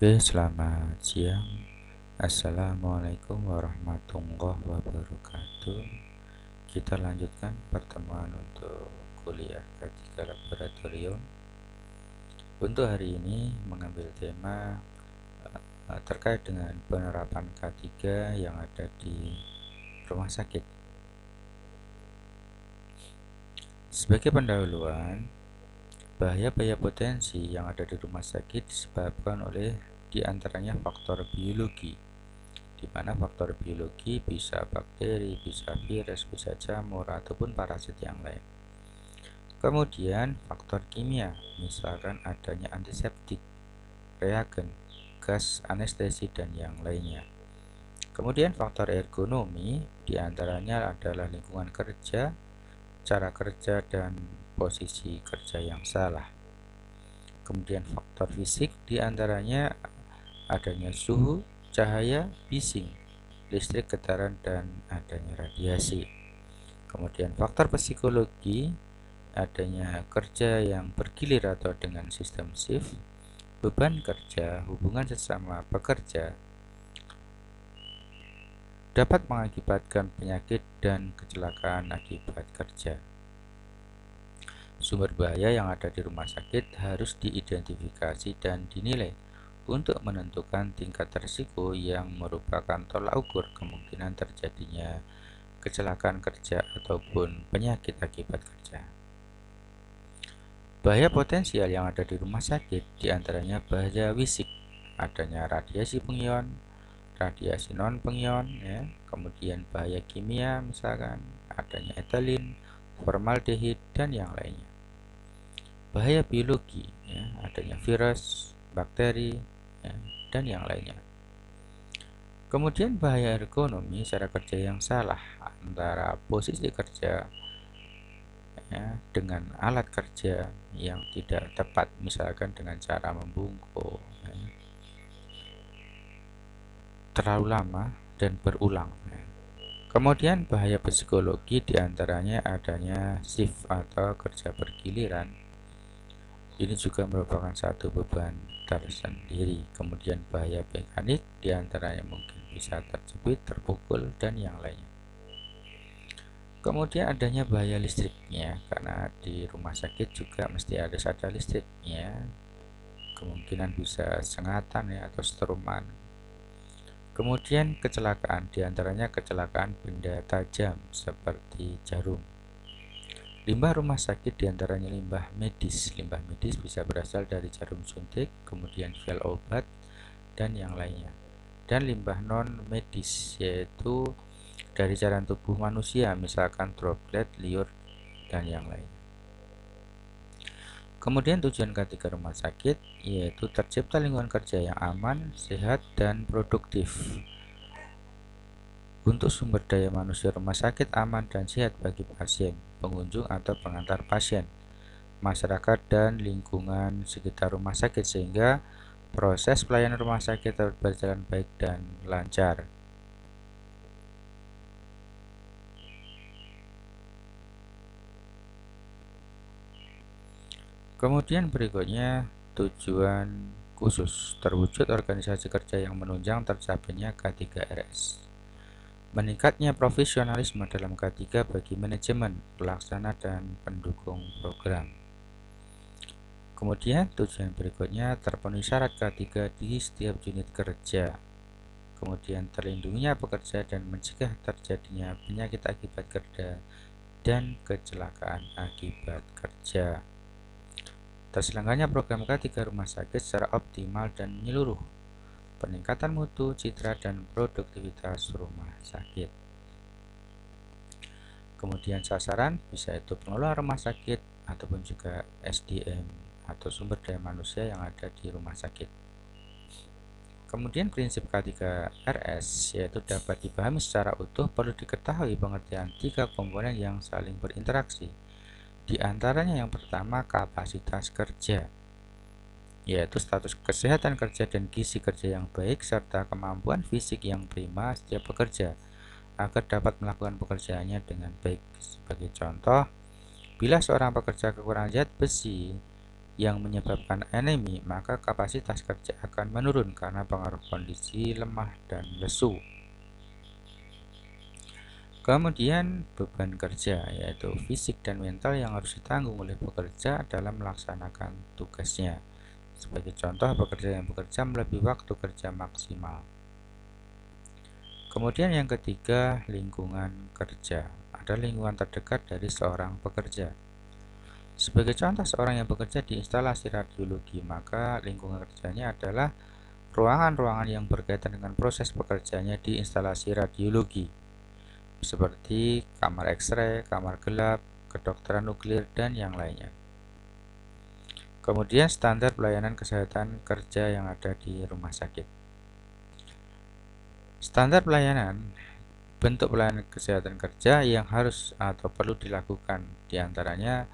Oke, selamat siang. Assalamualaikum warahmatullahi wabarakatuh. Kita lanjutkan pertemuan untuk kuliah K3 Laboratorium. Untuk hari ini mengambil tema terkait dengan penerapan K3 yang ada di rumah sakit. Sebagai pendahuluan, bahaya-bahaya potensi yang ada di rumah sakit disebabkan oleh diantaranya faktor biologi, di mana faktor biologi bisa bakteri, bisa virus, bisa jamur, ataupun parasit yang lain. Kemudian faktor kimia, misalkan adanya antiseptik, reagen, gas anestesi, dan yang lainnya. Kemudian faktor ergonomi, diantaranya adalah lingkungan kerja, cara kerja, dan posisi kerja yang salah. Kemudian faktor fisik, diantaranya adanya suhu, cahaya, bising, listrik, getaran, dan adanya radiasi. Kemudian faktor psikologi, adanya kerja yang bergilir atau dengan sistem shift, beban kerja, hubungan sesama pekerja, dapat mengakibatkan penyakit dan kecelakaan akibat kerja. Sumber bahaya yang ada di rumah sakit harus diidentifikasi dan dinilai untuk menentukan tingkat risiko yang merupakan tolak ukur kemungkinan terjadinya kecelakaan kerja ataupun penyakit akibat kerja. Bahaya potensial yang ada di rumah sakit diantaranya bahaya fisik, adanya radiasi pengion, radiasi non pengion, kemudian bahaya kimia, misalkan adanya etilin, formaldehid, dan yang lainnya. Bahaya biologi, adanya virus, bakteri, dan yang lainnya. Kemudian bahaya ergonomi, cara kerja yang salah antara posisi kerja dengan alat kerja yang tidak tepat, misalkan dengan cara membungkuk, terlalu lama dan berulang. Kemudian bahaya psikologi diantaranya adanya shift atau kerja bergiliran. Ini juga merupakan satu beban tersendiri. Kemudian bahaya mekanik diantaranya mungkin bisa terjepit, terpukul, dan yang lainnya. Kemudian adanya bahaya listriknya, karena di rumah sakit juga mesti ada listriknya. Kemungkinan bisa sengatan atau seteruman. Kemudian kecelakaan, diantaranya kecelakaan benda tajam seperti jarum. Limbah rumah sakit diantaranya limbah medis. Limbah medis bisa berasal dari jarum suntik, kemudian vial obat, dan yang lainnya. Dan limbah non medis, yaitu dari cairan tubuh manusia, misalkan droplet, liur, dan yang lainnya. Kemudian tujuan ketiga rumah sakit yaitu tercipta lingkungan kerja yang aman, sehat, dan produktif. Untuk sumber daya manusia rumah sakit aman dan sehat bagi pasien, pengunjung atau pengantar pasien, masyarakat, dan lingkungan sekitar rumah sakit sehingga proses pelayanan rumah sakit dapat berjalan baik dan lancar. Kemudian berikutnya tujuan khusus, terwujud organisasi kerja yang menunjang tercapainya K3RS. Meningkatnya profesionalisme dalam K3 bagi manajemen, pelaksana, dan pendukung program. Kemudian tujuan berikutnya terpenuhi syarat K3 di setiap unit kerja. Kemudian terlindunginya pekerja dan mencegah terjadinya penyakit akibat kerja dan kecelakaan akibat kerja. Terselenggaranya program K3 rumah sakit secara optimal dan menyeluruh, peningkatan mutu, citra, dan produktivitas rumah sakit. Kemudian sasaran bisa itu pengelola rumah sakit ataupun juga SDM atau sumber daya manusia yang ada di rumah sakit. Kemudian prinsip K3RS yaitu dapat dipahami secara utuh, perlu diketahui pengertian 3 komponen yang saling berinteraksi. Di antaranya yang pertama kapasitas kerja, yaitu status kesehatan kerja dan gizi kerja yang baik serta kemampuan fisik yang prima setiap pekerja agar dapat melakukan pekerjaannya dengan baik. Sebagai contoh, bila seorang pekerja kekurangan zat besi yang menyebabkan anemi, maka kapasitas kerja akan menurun karena pengaruh kondisi lemah dan lesu. Kemudian beban kerja, yaitu fisik dan mental yang harus ditanggung oleh pekerja dalam melaksanakan tugasnya. Sebagai contoh, pekerja yang bekerja melebihi waktu kerja maksimal. Kemudian yang ketiga, lingkungan kerja. Ada lingkungan terdekat dari seorang pekerja. Sebagai contoh, seorang yang bekerja di instalasi radiologi, maka lingkungan kerjanya adalah ruangan-ruangan yang berkaitan dengan proses pekerjaannya di instalasi radiologi, seperti kamar X-ray, kamar gelap, kedokteran nuklir, dan yang lainnya. Kemudian standar pelayanan kesehatan kerja yang ada di rumah sakit. Standar pelayanan, bentuk pelayanan kesehatan kerja yang harus atau perlu dilakukan, diantaranya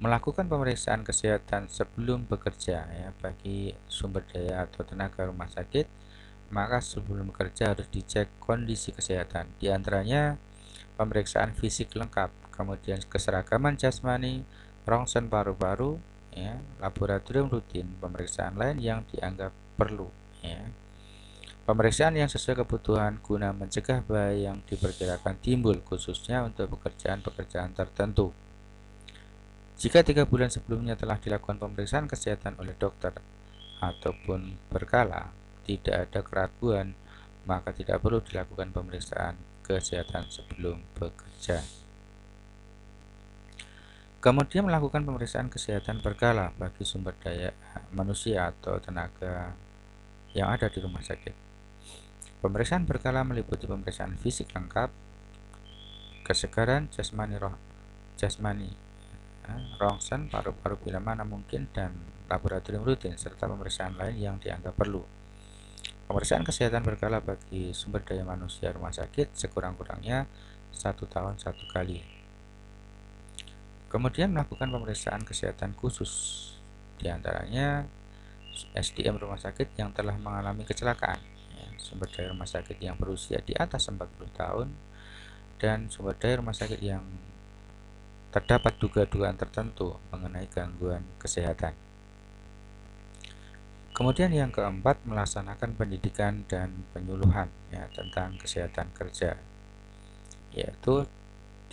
melakukan pemeriksaan kesehatan sebelum bekerja ya, bagi sumber daya atau tenaga rumah sakit, maka sebelum bekerja harus dicek kondisi kesehatan, diantaranya pemeriksaan fisik lengkap, kemudian keseragaman jasmani, rongsen paru-paru, ya, laboratorium rutin, pemeriksaan lain yang dianggap perlu, ya. Pemeriksaan yang sesuai kebutuhan guna mencegah bahaya yang diperkirakan timbul, khususnya untuk pekerjaan-pekerjaan tertentu. Jika 3 bulan sebelumnya telah dilakukan pemeriksaan kesehatan oleh dokter ataupun berkala, tidak ada keraguan, maka tidak perlu dilakukan pemeriksaan kesehatan sebelum bekerja. Kemudian melakukan pemeriksaan kesehatan berkala bagi sumber daya manusia atau tenaga yang ada di rumah sakit. Pemeriksaan berkala meliputi pemeriksaan fisik lengkap, kesegaran jasmani, rongsen, paru-paru bila mana mungkin, dan laboratorium rutin, serta pemeriksaan lain yang dianggap perlu. Pemeriksaan kesehatan berkala bagi sumber daya manusia rumah sakit sekurang-kurangnya 1 tahun 1 kali. Kemudian melakukan pemeriksaan kesehatan khusus, diantaranya SDM rumah sakit yang telah mengalami kecelakaan, sumber daya rumah sakit yang berusia di atas 40 tahun, dan sumber daya rumah sakit yang terdapat dugaan tertentu mengenai gangguan kesehatan. Kemudian yang keempat, melaksanakan pendidikan dan penyuluhan ya, tentang kesehatan kerja, yaitu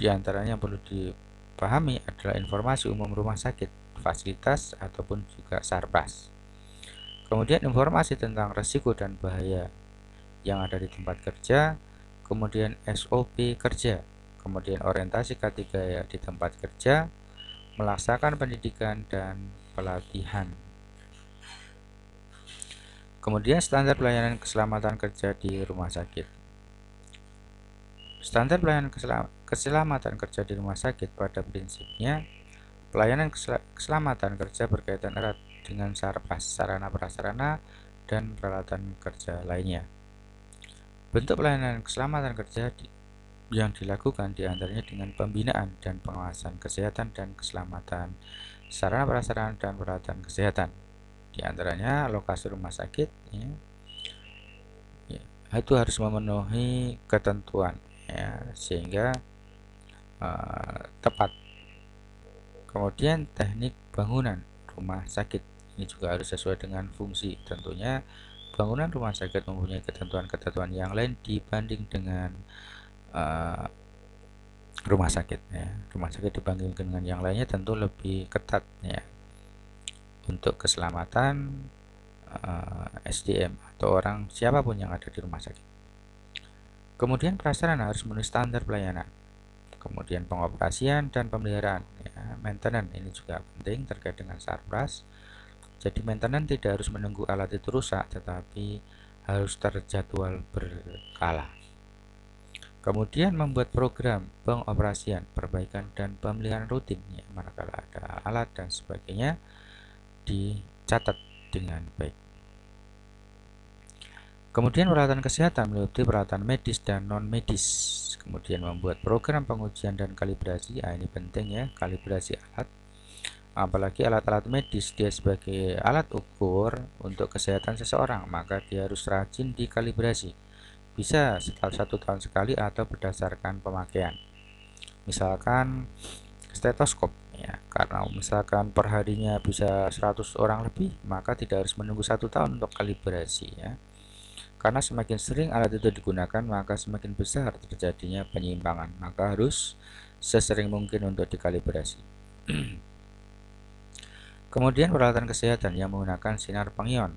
diantaranya yang perlu dipahami adalah informasi umum rumah sakit, fasilitas, ataupun juga Sarpas. Kemudian informasi tentang risiko dan bahaya yang ada di tempat kerja, kemudian SOP kerja, kemudian orientasi K3 ya di tempat kerja, melaksanakan pendidikan dan pelatihan. Kemudian standar pelayanan keselamatan kerja di rumah sakit. Standar pelayanan keselamatan kerja di rumah sakit pada prinsipnya pelayanan keselamatan kerja berkaitan erat dengan Sarpas, sarana prasarana, dan peralatan kerja lainnya. Bentuk pelayanan keselamatan kerja yang dilakukan diantaranya dengan pembinaan dan pengawasan kesehatan dan keselamatan sarana prasarana dan peralatan kesehatan, diantaranya lokasi rumah sakit ya, itu harus memenuhi ketentuan ya, sehingga tepat. Kemudian teknik bangunan rumah sakit ini juga harus sesuai dengan fungsi. Tentunya bangunan rumah sakit mempunyai ketentuan-ketentuan yang lain dibanding dengan rumah sakit ya. Rumah sakit dibanding dengan yang lainnya tentu lebih ketat ya untuk keselamatan SDM atau orang siapapun yang ada di rumah sakit. Kemudian prasarana harus memenuhi standar pelayanan. Kemudian pengoperasian dan pemeliharaan ya, maintenance ini juga penting terkait dengan Sarpras. Jadi maintenance tidak harus menunggu alat itu rusak, tetapi harus terjadwal berkala. Kemudian membuat program pengoperasian, perbaikan, dan pemeliharaan rutin ya, manakala ada alat dan sebagainya dicatat dengan baik. Kemudian peralatan kesehatan meliputi peralatan medis dan non medis. Kemudian membuat program pengujian dan kalibrasi, ini penting ya, kalibrasi alat. Apalagi alat-alat medis, dia sebagai alat ukur untuk kesehatan seseorang, maka dia harus rajin dikalibrasi. Bisa setelah 1 tahun sekali atau berdasarkan pemakaian. Misalkan stetoskop Ya, karena misalkan perharinya bisa 100 orang lebih, maka tidak harus menunggu 1 tahun untuk kalibrasi ya. Karena semakin sering alat itu digunakan, maka semakin besar terjadinya penyimpangan. Maka harus sesering mungkin untuk dikalibrasi. Kemudian peralatan kesehatan yang menggunakan sinar pengion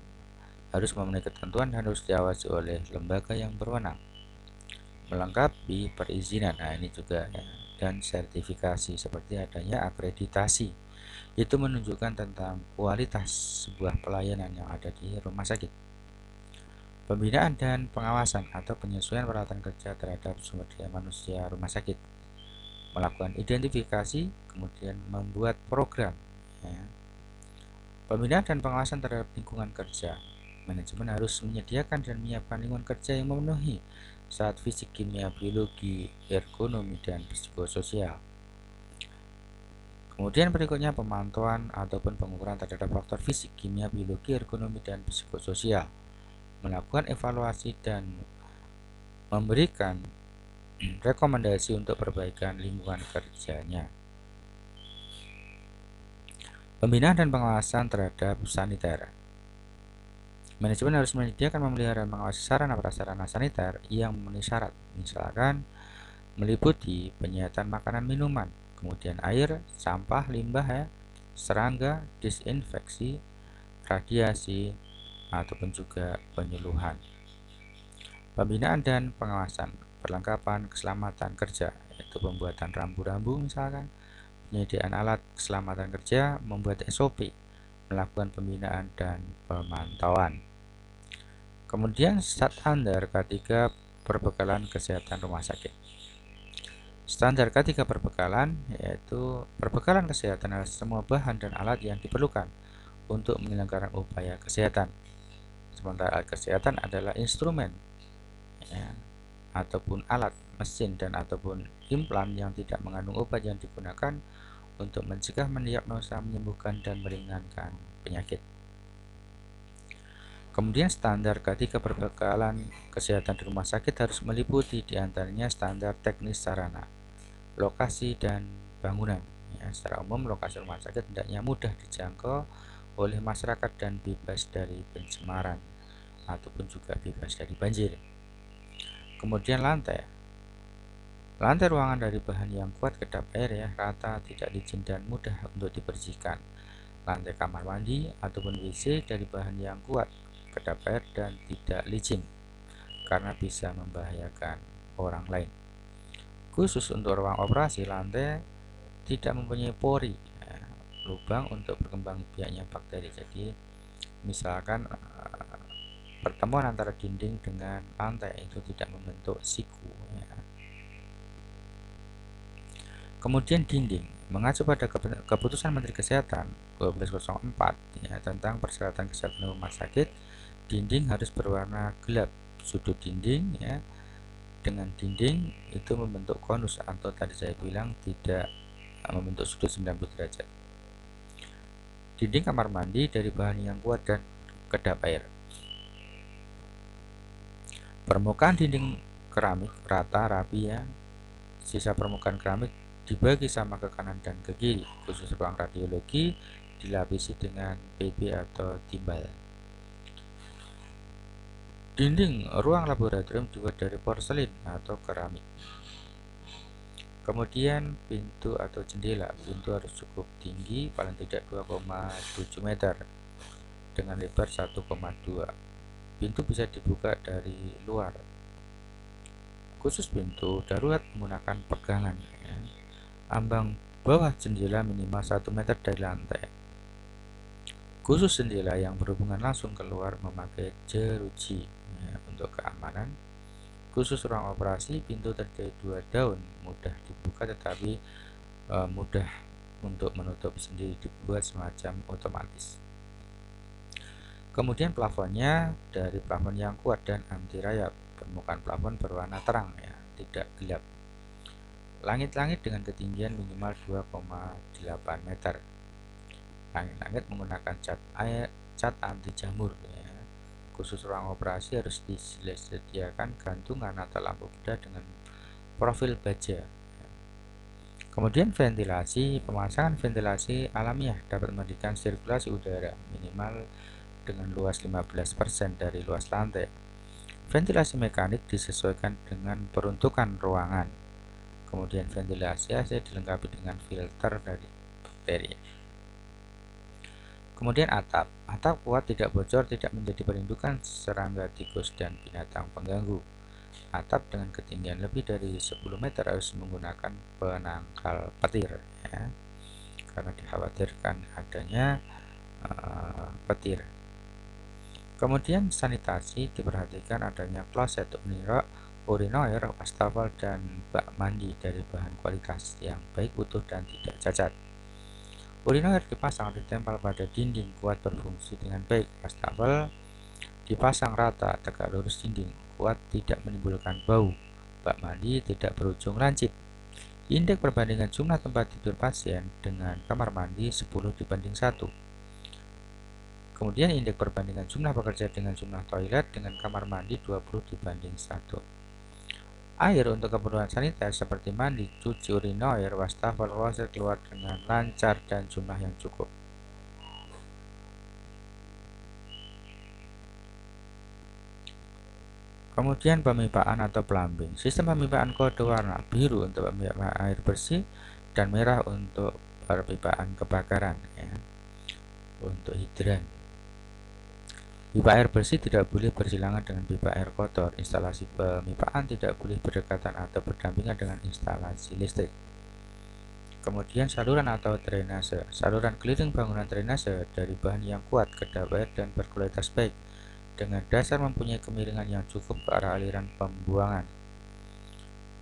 harus memenuhi ketentuan dan harus diawasi oleh lembaga yang berwenang. Melengkapi perizinan, nah ini juga ya, dan sertifikasi seperti adanya akreditasi. Itu menunjukkan tentang kualitas sebuah pelayanan yang ada di rumah sakit. Pembinaan dan pengawasan atau penyesuaian peralatan kerja terhadap sumber daya manusia rumah sakit. Melakukan identifikasi, kemudian membuat program. Ya. Pembinaan dan pengawasan terhadap lingkungan kerja. Manajemen harus menyediakan dan menyiapkan lingkungan kerja yang memenuhi saat fisik, kimia, biologi, ergonomi, dan psikososial. Kemudian berikutnya pemantauan ataupun pengukuran terhadap faktor fisik, kimia, biologi, ergonomi, dan psikososial. Melakukan evaluasi dan memberikan rekomendasi untuk perbaikan lingkungan kerjanya. Pembinaan dan pengawasan terhadap saniter. Manajemen harus menyediakan, memelihara, dan mengawasi sarana prasarana saniter yang memenuhi syarat, misalkan meliputi penyediaan makanan minuman, kemudian air, sampah, limbah ya, serangga, disinfeksi, radiasi, ataupun juga penyuluhan. Pembinaan dan pengawasan, perlengkapan keselamatan kerja, yaitu pembuatan rambu-rambu misalkan, penyediaan alat keselamatan kerja, membuat SOP, melakukan pembinaan dan pemantauan. Kemudian standar K3 perbekalan kesehatan rumah sakit. Standar K3 perbekalan yaitu perbekalan kesehatan adalah semua bahan dan alat yang diperlukan untuk menyelenggarakan upaya kesehatan. Sementara alat kesehatan adalah instrumen ya, ataupun alat, mesin, dan ataupun implan yang tidak mengandung obat yang digunakan untuk mencegah, mendiagnosa, menyembuhkan, dan meringankan penyakit. Kemudian standar K3 perbekalan kesehatan di rumah sakit harus meliputi diantaranya standar teknis sarana, lokasi, dan bangunan. Ya, secara umum lokasi rumah sakit hendaknya mudah dijangkau oleh masyarakat dan bebas dari pencemaran ataupun juga bebas dari banjir. Kemudian lantai. Lantai ruangan dari bahan yang kuat, kedap air ya, rata, tidak licin, dan mudah untuk dibersihkan. Lantai kamar mandi ataupun WC dari bahan yang kuat, kedap air, dan tidak licin karena bisa membahayakan orang lain. Khusus untuk ruang operasi, lantai tidak mempunyai pori ya, lubang untuk berkembang biaknya bakteri. Jadi misalkan pertemuan antara dinding dengan lantai itu tidak membentuk siku ya. Kemudian dinding mengacu pada keputusan Menteri Kesehatan 1204 ya, tentang persyaratan kesehatan rumah sakit, dinding harus berwarna gelap. Sudut dinding ya dengan dinding itu membentuk konus atau tadi saya bilang tidak membentuk sudut 90 derajat. Dinding kamar mandi dari bahan yang kuat dan kedap air. Permukaan dinding keramik rata, rapi ya. Sisa permukaan keramik dibagi sama ke kanan dan ke kiri. Khusus ruang radiologi dilapisi dengan PB atau timbal. Dinding ruang laboratorium dibuat dari porselin atau keramik. Kemudian pintu atau jendela. Pintu harus cukup tinggi, paling tidak 2,7 meter dengan lebar 1,2. Pintu bisa dibuka dari luar. Khusus pintu darurat menggunakan pegangan ya. Ambang bawah jendela minimal 1 meter dari lantai. Khusus jendela yang berhubungan langsung keluar memakai jeruji ya, untuk keamanan. Khusus ruang operasi, pintu terdiri 2 daun, mudah dibuka tetapi mudah untuk menutup sendiri, dibuat semacam otomatis. Kemudian plafonnya dari plafon yang kuat dan anti rayap. Permukaan plafon berwarna terang ya, tidak gelap. Langit-langit dengan ketinggian minimal 2,8 meter. Langit-langit menggunakan cat anti jamur ya. Khusus ruang operasi harus disediakan gantungan atau lampu bedah dengan profil baja. Kemudian ventilasi, pemasangan ventilasi alamiah dapat memberikan sirkulasi udara minimal dengan luas 15% dari luas lantai. Ventilasi mekanik disesuaikan dengan peruntukan ruangan. Kemudian ventilasi AC dilengkapi dengan filter dari bakteri. Kemudian atap. Atap kuat, tidak bocor, tidak menjadi perindukan serangga, tikus, dan binatang pengganggu. Atap dengan ketinggian lebih dari 10 meter harus menggunakan penangkal petir, ya, karena dikhawatirkan adanya petir. Kemudian sanitasi, diperhatikan adanya kloset, urinoir, wastafel, dan bak mandi dari bahan kualitas yang baik, utuh, dan tidak cacat. Urinoir dipasang ditempel pada dinding, kuat, berfungsi dengan baik. Wastafel dipasang rata, tegak lurus dinding, kuat, tidak menimbulkan bau. Bak mandi tidak berujung lancip. Indeks perbandingan jumlah tempat tidur pasien dengan kamar mandi 10:1. Kemudian indeks perbandingan jumlah pekerja dengan jumlah toilet dengan kamar mandi 20:1. Air untuk keperluan saniter seperti mandi, cuci, urinoir, wastafel, kloset keluar dengan lancar dan jumlah yang cukup. Kemudian pemipaan atau plumbing. Sistem pemipaan kode warna biru untuk pemipaan air bersih dan merah untuk perpipaan kebakaran, ya, untuk hidran. Pipa air bersih tidak boleh bersilangan dengan pipa air kotor. Instalasi pemipaan tidak boleh berdekatan atau berdampingan dengan instalasi listrik. Kemudian saluran atau drainase. Saluran keliling bangunan drainase dari bahan yang kuat, kedap air, dan berkualitas baik, dengan dasar mempunyai kemiringan yang cukup ke arah aliran pembuangan.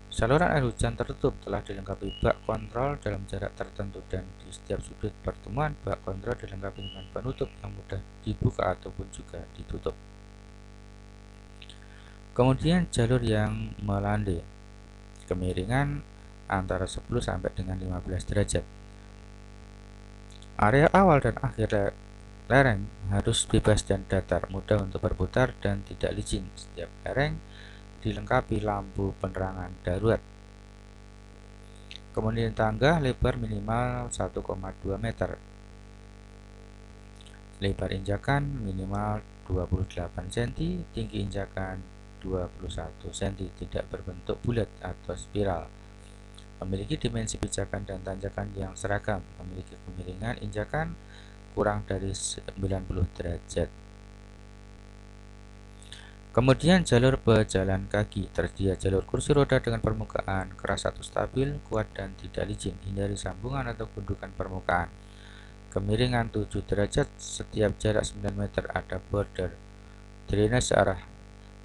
Saluran air hujan tertutup telah dilengkapi bak kontrol dalam jarak tertentu, dan di setiap sudut pertemuan bak kontrol dilengkapi dengan penutup yang mudah dibuka ataupun juga ditutup. Kemudian jalur yang melandai, kemiringan antara 10 sampai dengan 15 derajat. Area awal dan akhir lereng harus bebas dan datar, mudah untuk berputar dan tidak licin. Setiap lereng dilengkapi lampu penerangan darurat. Kemudian tangga lebar minimal 1,2 meter. Lebar injakan minimal 28 cm, tinggi injakan 21 cm, tidak berbentuk bulat atau spiral. Memiliki dimensi pijakan dan tanjakan yang seragam, memiliki kemiringan injakan kurang dari 90 derajat. Kemudian jalur pejalan kaki, tersedia jalur kursi roda dengan permukaan keras atau stabil, kuat, dan tidak licin. Hindari sambungan atau gundukan permukaan. Kemiringan 7 derajat, setiap jarak 9 meter ada border.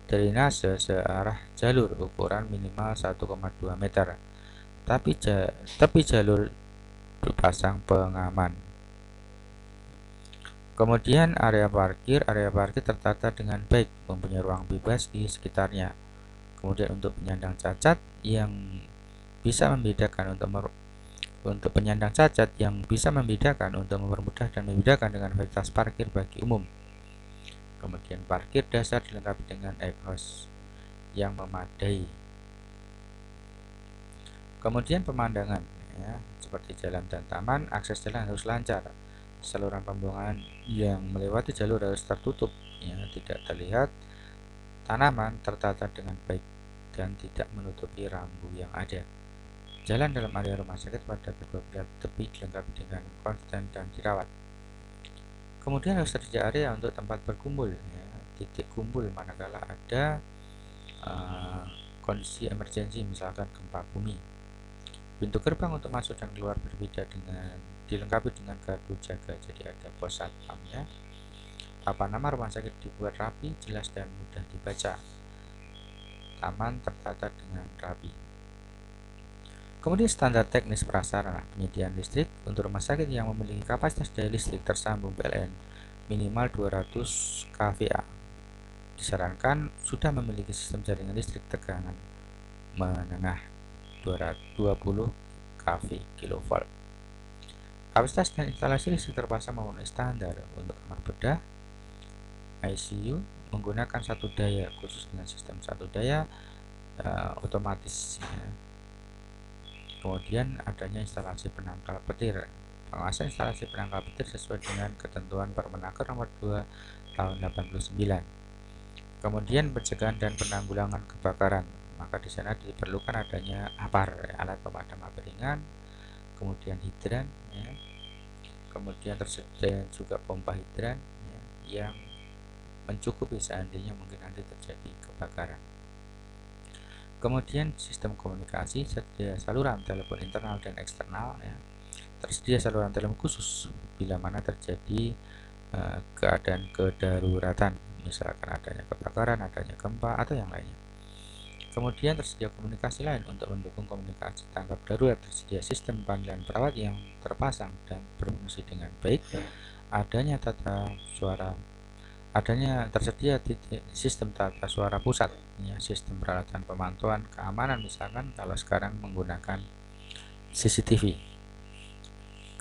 Drainase searah jalur, ukuran minimal 1,2 meter. Tapi jalur dipasang pengaman. Kemudian area parkir tertata dengan baik, mempunyai ruang bebas di sekitarnya. Kemudian untuk penyandang cacat yang bisa membedakan untuk penyandang cacat yang bisa membedakan untuk mempermudah dan membedakan dengan fasilitas parkir bagi umum. Kemudian parkir dasar dilengkapi dengan exhaust yang memadai. Kemudian pemandangan, ya, seperti jalan dan taman, akses jalan harus lancar. Saluran pembuangan yang melewati jalur harus tertutup, ya, tidak terlihat. Tanaman tertata dengan baik dan tidak menutupi rambu yang ada. Jalan dalam area rumah sakit pada kedua belah tepi dilengkapi dengan konstan dan dirawat. Kemudian harus tersedia area untuk tempat berkumpul, ya, titik kumpul manakala ada kondisi emergensi, misalkan gempa bumi. Pintu gerbang untuk masuk dan keluar berbeda dengan dilengkapi dengan gardu jaga, jadi ada pos satpamnya. Papan nama rumah sakit dibuat rapi, jelas, dan mudah dibaca. Taman tertata dengan rapi. Kemudian standar teknis prasarana penyediaan listrik untuk rumah sakit yang memiliki kapasitas daya listrik tersambung PLN minimal 200 kVA. Disarankan sudah memiliki sistem jaringan listrik tegangan menengah 220 kV. Kapasitas dan instalasi listrik terpasang memenuhi standar. Untuk kamar bedah ICU menggunakan satu daya khusus dengan sistem satu daya otomatis, ya. Kemudian adanya instalasi penangkal petir. Pengawasan instalasi penangkal petir sesuai dengan ketentuan Permenaker nomor 2 tahun 89. Kemudian pencegahan dan penanggulangan kebakaran. Maka di sana diperlukan adanya APAR, alat pemadam api ringan, kemudian hidran, ya. Kemudian tersedia juga pompa hidran, ya, yang mencukupi seandainya mungkin nanti terjadi kebakaran. Kemudian sistem komunikasi, sedia saluran telepon internal dan eksternal, ya. Tersedia saluran telepon khusus bila mana terjadi keadaan kedaruratan, misalkan adanya kebakaran, adanya gempa, atau yang lainnya. Kemudian tersedia komunikasi lain untuk mendukung komunikasi tanggap darurat. Tersedia sistem panggilan perawat yang terpasang dan berfungsi dengan baik. Adanya tersedia sistem tata suara pusat, ya, sistem peralatan pemantauan keamanan, misalkan kalau sekarang menggunakan CCTV.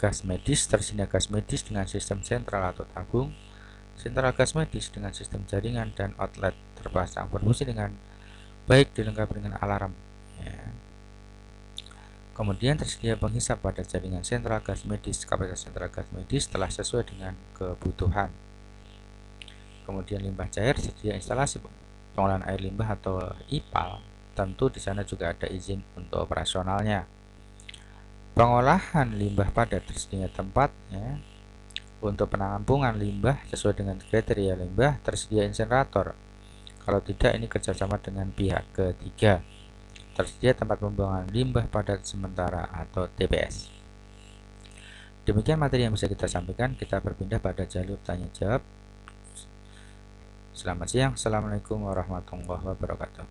Gas medis, tersedia gas medis dengan sistem sentral atau tabung, sentral gas medis dengan sistem jaringan dan outlet terpasang, berfungsi dengan baik, dilengkapi dengan alarm, ya. Kemudian tersedia penghisap pada jaringan sentral gas medis. Kapasitas sentral gas medis telah sesuai dengan kebutuhan. Kemudian limbah cair, sedia instalasi pengolahan air limbah atau IPAL. Tentu di sana juga ada izin untuk operasionalnya. Pengolahan limbah padat, tersedia tempat, ya, untuk penampungan limbah sesuai dengan kriteria limbah. Tersedia insinerator. Kalau tidak, ini kerjasama dengan pihak ketiga. Tersedia tempat pembuangan limbah padat sementara atau TPS. Demikian materi yang bisa kita sampaikan. Kita berpindah pada jalur tanya jawab. Selamat siang. Assalamualaikum warahmatullahi wabarakatuh.